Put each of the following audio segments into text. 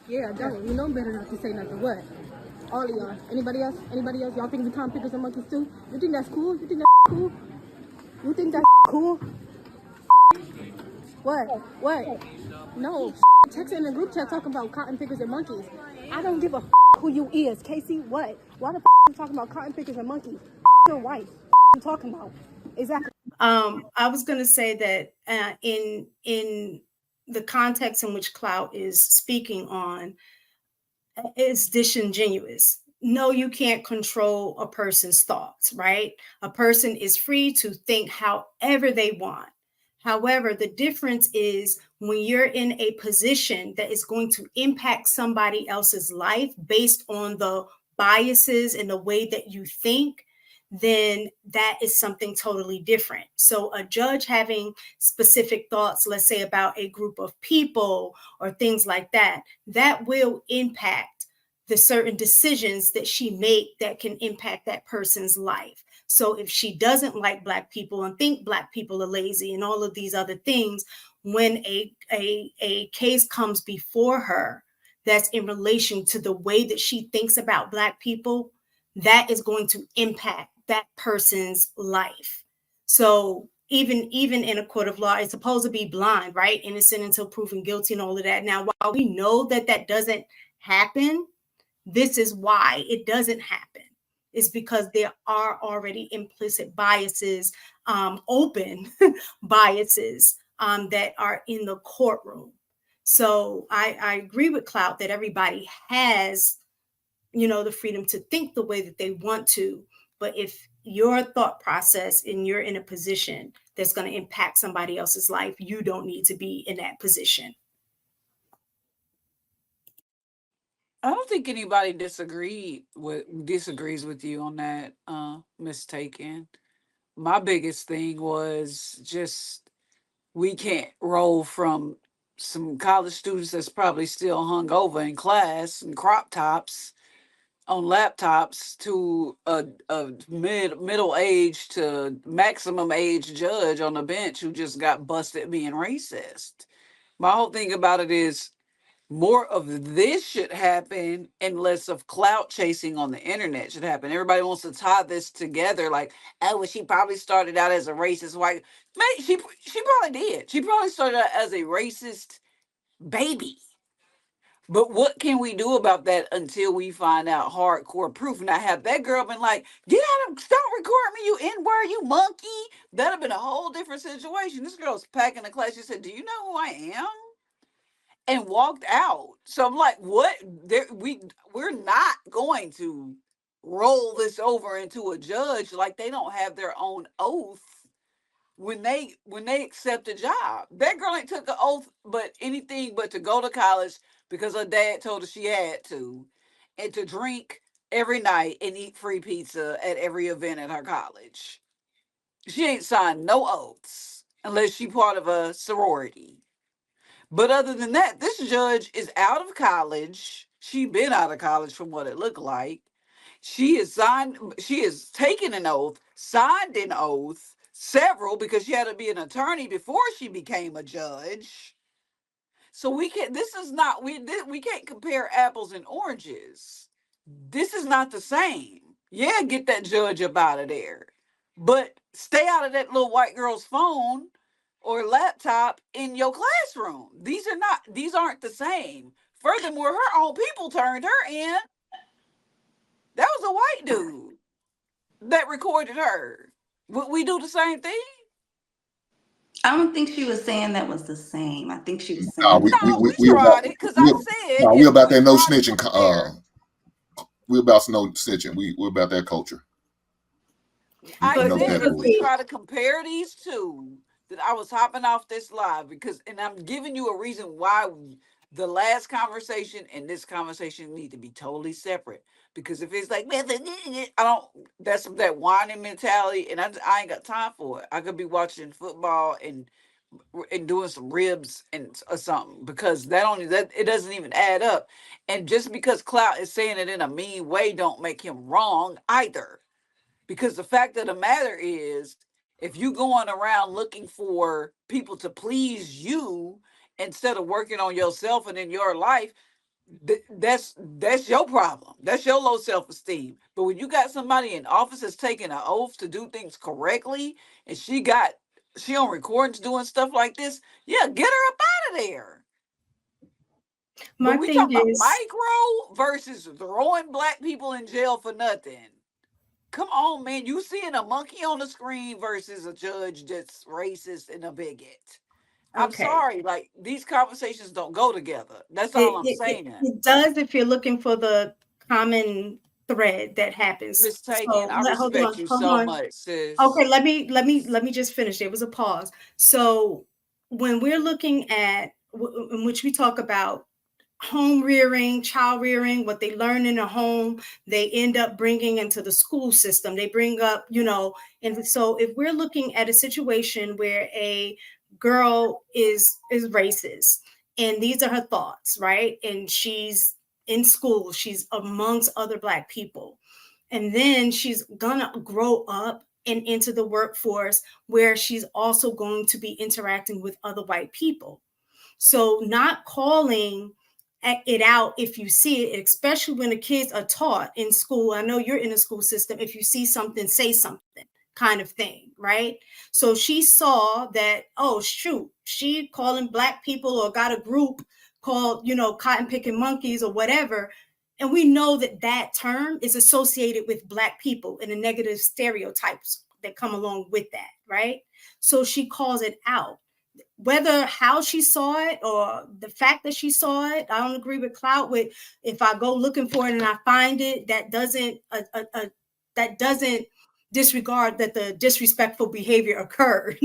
Yeah, I don't. You know better not to say nothing. What? All of y'all. Anybody else? Anybody else? Y'all think we time pickers and monkeys too? You think that's cool? You think that's cool? You think that's cool? What? What? No. Texting in the group chat talking about cotton pickers and monkeys. I don't give a who you is. Casey, what? Why the you talking about cotton pickers and monkeys? Your wife. You talking about? Exactly. I was going to say that in the context in which Clout is speaking on is disingenuous. No, you can't control a person's thoughts, right? A person is free to think however they want. However, the difference is when you're in a position that is going to impact somebody else's life based on the biases and the way that you think, then that is something totally different. So a judge having specific thoughts, let's say about a group of people or things like that, that will impact the certain decisions that she make that can impact that person's life. So if she doesn't like Black people and think Black people are lazy and all of these other things, when a case comes before her that's in relation to the way that she thinks about Black people, that is going to impact that person's life. So even in a court of law, it's supposed to be blind, right? Innocent until proven guilty and all of that. Now, while we know that that doesn't happen, this is why it doesn't happen. Is because there are already implicit biases, open biases that are in the courtroom. So I agree with Clout that everybody has, the freedom to think the way that they want to. But if your thought process and you're in a position that's going to impact somebody else's life, you don't need to be in that position. I don't think anybody disagrees with you on that, mistaken. My biggest thing was just we can't roll from some college students that's probably still hung over in class and crop tops on laptops to a middle age to maximum age judge on the bench who just got busted being racist. My whole thing about it is more of this should happen and less of clout chasing on the internet should happen. Everybody wants to tie this together like, oh, well, she probably started out as a racist white. Man, she probably did. She probably started out as a racist baby. But what can we do about that until we find out hardcore proof? And I have that girl been like, get out of, stop recording me, you N-word, you monkey. That'd have been a whole different situation. This girl's packing the class. She said, do you know who I am? And walked out. So I'm like, what? We're not going to roll this over into a judge like they don't have their own oath when they accept a job. That girl ain't took an oath but anything but to go to college because her dad told her she had to, and to drink every night and eat free pizza at every event at her college. She ain't signed no oaths unless she part of a sorority. But other than that, this judge is out of college. She been out of college from what it looked like. She has taken an oath, signed an oath, several, because she had to be an attorney before she became a judge. So we can't, this is not, we can't compare apples and oranges. This is not the same. Yeah, get that judge up out of there. But stay out of that little white girl's phone or laptop in your classroom. These aren't the same. Furthermore, her own people turned her in. That was a white dude that recorded her. Would we do the same thing? I don't think she was saying that was the same. I think she was No, saying we tried it because I said we're about that no tried to snitching. compare- We're about no snitching. We're about that culture. I know said that if we voice. try to compare these two, that I was hopping off this live because, and I'm giving you a reason why the last conversation and this conversation need to be totally separate. Because if it's like, man, I don't, that's that whining mentality, and I ain't got time for it. I could be watching football and doing some ribs and or something because that it doesn't even add up. And just because Clout is saying it in a mean way, don't make him wrong either. Because the fact of the matter is, if you going around looking for people to please you instead of working on yourself and in your life, That's your problem. That's your low self-esteem. But when you got somebody in office that's taking an oath to do things correctly, and she on recordings doing stuff like this, yeah, get her up out of there. My But we thing talking about is, micro versus throwing black people in jail for nothing. Come on, man. You seeing a monkey on the screen versus a judge that's racist and a bigot. I'm okay, sorry, like these conversations don't go together. That's all it, I'm it, it, saying. it does if you're looking for the common thread that happens. Miss Taken, So I hold respect on, you hold so on. much, sis. Okay, let me just finish. There was a pause. So when we're looking at in which we talk about home rearing, child rearing, what they learn in a home, they end up bringing into the school system. They bring up, and so if we're looking at a situation where a girl is racist, and these are her thoughts, right? And she's in school, she's amongst other Black people, and then she's gonna grow up and into the workforce where she's also going to be interacting with other white people. So not calling it out if you see it, especially when the kids are taught in school. I know you're in a school system. If you see something, say something, kind of thing, right? So she saw that, oh shoot, she calling Black people or got a group called, cotton picking monkeys or whatever. And we know that that term is associated with Black people and the negative stereotypes that come along with that, right? So she calls it out. Whether how she saw it or the fact that she saw it, I don't agree with Clout. With if I go looking for it and I find it, that doesn't disregard that the disrespectful behavior occurred.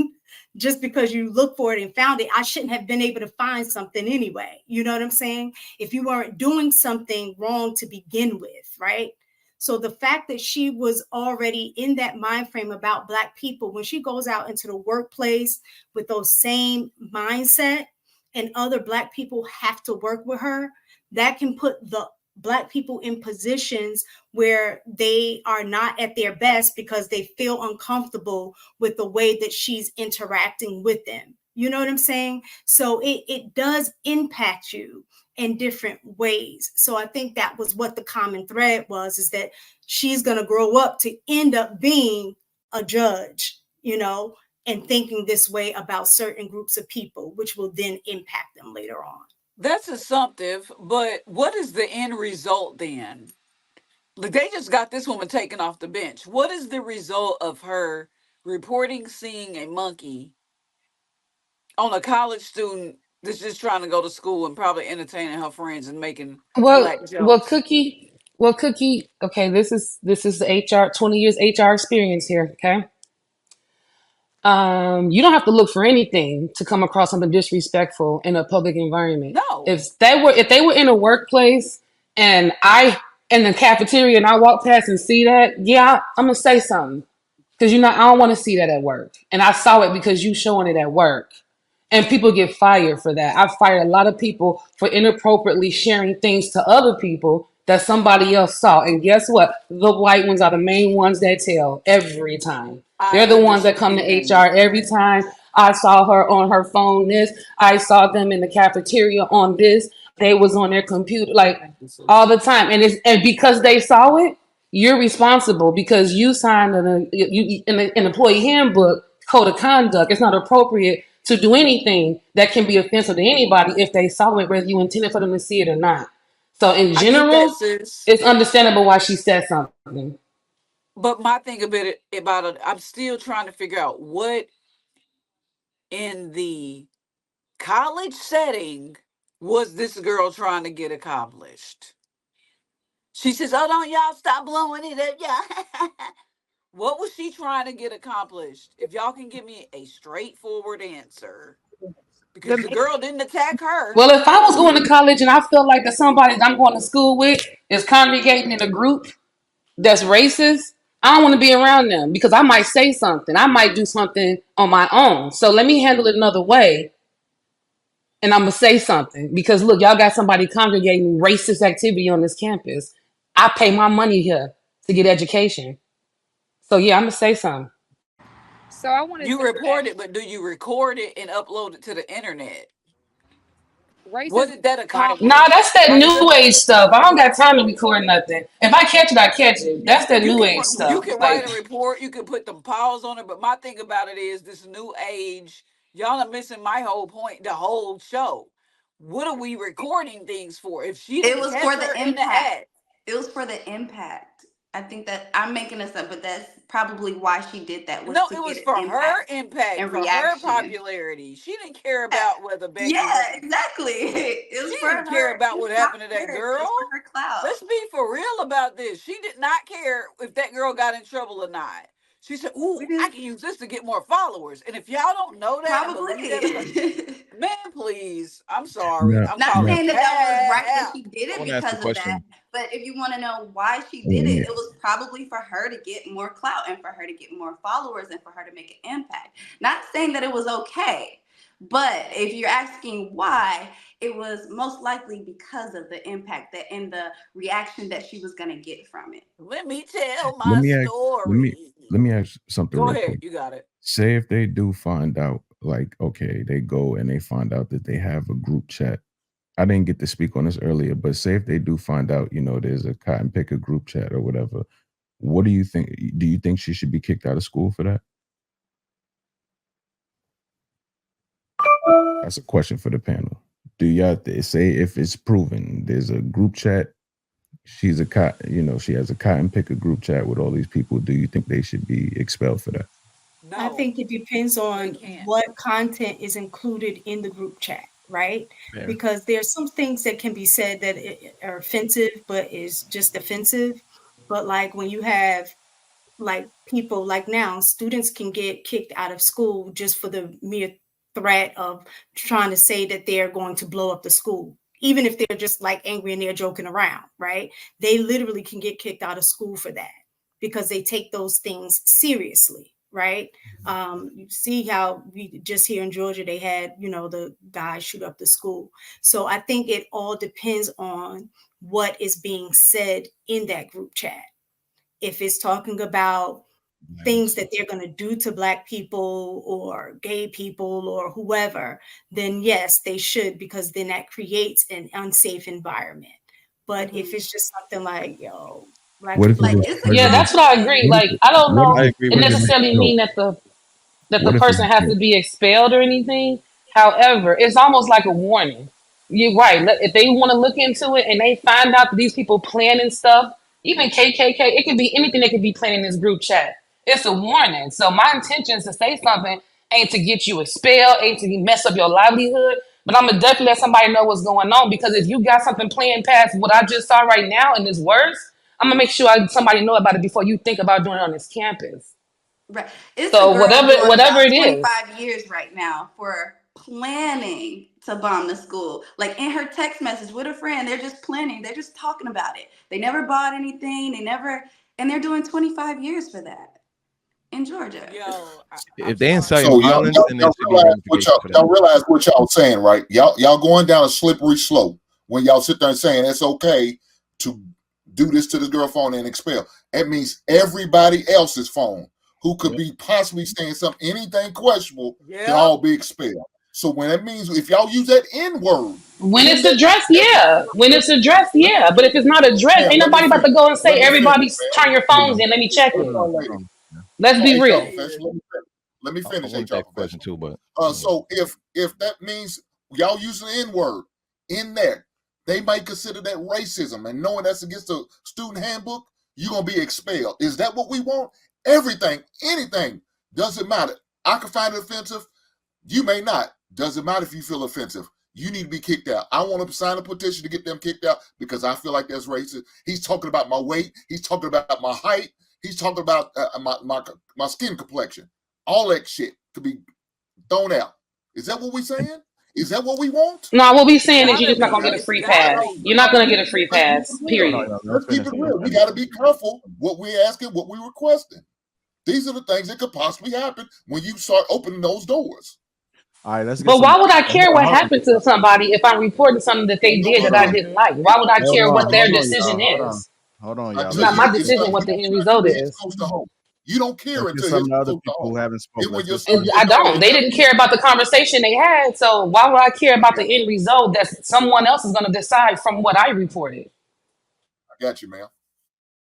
Just because you look for it and found it, I shouldn't have been able to find something anyway. You know what I'm saying? If you weren't doing something wrong to begin with, right? So the fact that she was already in that mind frame about Black people, when she goes out into the workplace with those same mindset, and other Black people have to work with her, that can put the Black people in positions where they are not at their best because they feel uncomfortable with the way that she's interacting with them. You know what I'm saying? So it does impact you in different ways. So I think that was what the common thread was, is that she's going to grow up to end up being a judge, and thinking this way about certain groups of people, which will then impact them later on. That's assumptive, but what is the end result then? Like they just got this woman taken off the bench. What is the result of her reporting seeing a monkey on a college student that's just trying to go to school and probably entertaining her friends and making Well, Black well, jokes? Cookie. Okay, this is the HR 20 years HR experience here. Okay, you don't have to look for anything to come across something disrespectful in a public environment. No. If they were in a workplace and I in the cafeteria and I walk past and see that, yeah, I'm gonna say something because I don't want to see that at work, and I saw it because you showing it at work. And people get fired for that. I've fired a lot of people for inappropriately sharing things to other people that somebody else saw. And guess what? The white ones are the main ones that tell every time. I They're the ones that come to understand. HR every time. I saw her on her phone this. I saw them in the cafeteria on this. They was on their computer like all the time. And because they saw it, you're responsible because you signed an employee handbook code of conduct. It's not appropriate to do anything that can be offensive to anybody if they saw it, whether you intended for them to see it or not. So in I get that, general, sis. it's understandable why she said something. But my thing about it, I'm still trying to figure out what in the college setting was this girl trying to get accomplished. She says, "Oh, don't y'all stop blowing it up, yeah." What was she trying to get accomplished? If y'all can give me a straightforward answer, because the girl didn't attack her. Well, if I was going to college and I feel like that somebody that I'm going to school with is congregating in a group that's racist, I don't want to be around them because I might say something. I might do something on my own. So let me handle it another way and I'm gonna say something because look, y'all got somebody congregating racist activity on this campus. I pay my money here to get education, so yeah, I'm gonna say something. You report it, but do you record it and upload it to the internet? What Racism did that like Nah, accomplish? that's that Like new age stuff. I don't got time to record nothing. If I catch it, I catch it. That's that new age you stuff. can write Like, a report, you can put them pause on it, but my thing about it is this new age, y'all are missing my whole point, the whole show. What are we recording things for? If she It didn't was catch for the her in the impact. act, It was for the impact. I think that I'm making this up, but that's probably why she did that, was no, to it was get an for impact her impact, and for her reaction. popularity. She didn't care about whether Becky Yeah, was. exactly. It She was for didn't care her. about It was what not happened to for that her. It girl. was for her clout. Let's be for real about this. She did not care if that girl got in trouble or not. She said, "Ooh, We I just can use this to get more followers." And if y'all don't know that and believe that about probably. man, please, I'm sorry. Now, I'm Not now, calling saying that that was right that cap. she did I it want to ask a because of that, question. but if you want to know why she did Yeah. it, it was probably for her to get more clout and for her to get more followers and for her to make an impact. Not saying that it was okay, but if you're asking why, it was most likely because of the impact that and the reaction that she was gonna get from it. Let me tell Let my me ask. Let me story. let me ask something Go real ahead, quick. you got it. Say if they do find out, like, okay, they go and they find out that they have a group chat. I didn't get to speak on this earlier, but say if they do find out, there's a cotton picker group chat or whatever. What do you think? Do you think she should be kicked out of school for that? That's a question for the panel. Do y'all say if it's proven there's a group chat, she's a she has a cotton picker group chat with all these people, do you think they should be expelled for that? I No, think it depends they on can't. what content is included in the group chat, right? Fair. Because there's some things that can be said that are offensive, but is just offensive. But like when you have like people like now, students can get kicked out of school just for the mere threat of trying to say that they're going to blow up the school, even if they're just like angry and they're joking around, right? They literally can get kicked out of school for that because they take those things seriously, right? You see how we just here in Georgia, they had, the guy shoot up the school. So I think it all depends on what is being said in that group chat. If it's talking about things that they're going to do to Black people or gay people or whoever, then yes, they should, because then that creates an unsafe environment. But if it's just something like, Black What if people it are Like was gay, it's a yeah, president? that's difference what I agree. between What if Like, it, I don't what if know it's I president? agree it with that. necessarily No. mean that the What if it's person has to be expelled or anything. However, it's almost like a warning. You're right. If they want to look into it and they find out that these people planning stuff, even KKK, it could be anything they could be planning in this group chat. It's a warning. So my intention is to say something ain't to get you expelled, ain't to mess up your livelihood, but I'm gonna definitely let somebody know what's going on, because if you got something playing past what I just saw right now and it's worse, I'm gonna make sure somebody know about it before you think about doing it on this campus. right. It's a So girl whatever doing whatever about it is. 25 years right now for planning to bomb the school. Like in her text message with a friend, they're just planning. They're just talking about it. They never bought anything. And they're doing 25 years for that in Georgia. Yo, I'm If they sorry. incite So violence, then there should be ramifications for that. y'all realize what y'all saying, right? Y'all going down a slippery slope when y'all sit there and saying it's okay to do this to this girl phone and expel. That means everybody else's phone who could Yep. be possibly saying something, anything questionable, can Yeah. all be expelled. So when that means if y'all use that N word When in it's that, addressed, yeah. When it's addressed, let me yeah. But if it's not addressed, finish. ain't Let me nobody about finish. to go and say, Let me finish, everybody man. turn your phones in, let me check Hold it. on, Hold lady. on. Yeah. Let's be HR real. professional. Let me I finish, wanted HR that question professional. too, but So if that means y'all using the N word in there, they might consider that racism, and knowing that's against the student handbook, you're gonna be expelled. Is that what we want? Everything, anything, doesn't matter. I can find it offensive. You may not. Doesn't matter if you feel offensive. You need to be kicked out. I want to sign a petition to get them kicked out because I feel like that's racist. He's talking about my weight. He's talking about my height. He's talking about my skin complexion. All that shit could be thrown out. Is that what we're saying? Is that what we want? No, what we saying is you're Gotta just not be. gonna get a It's free gotta pass. be. You're not gonna get a free Let's keep it pass. real. no, Period. no, let's Let's keep finish it it. real. We got to be careful what we're asking, what we're requesting. These are the things that could possibly happen when you start opening those doors. All right, let's get But some. why would I Hold care on, what hold on, happened to somebody if I'm reporting something that they did that Hold I on. didn't like? Why would I hold care on, what their hold on, decision y'all. is? Hold on, I y'all. It's tell Let's not you, my get it's decision stuff what you the don't end try to result do. It's is. close to home. You don't care Let's get until some his of the other results are people who on. haven't spoken. Then when Let's your listen. son I get done, don't. They didn't care about the conversation they had. So why would I care about the end result that someone else is going to decide from what I reported? I got you, ma'am.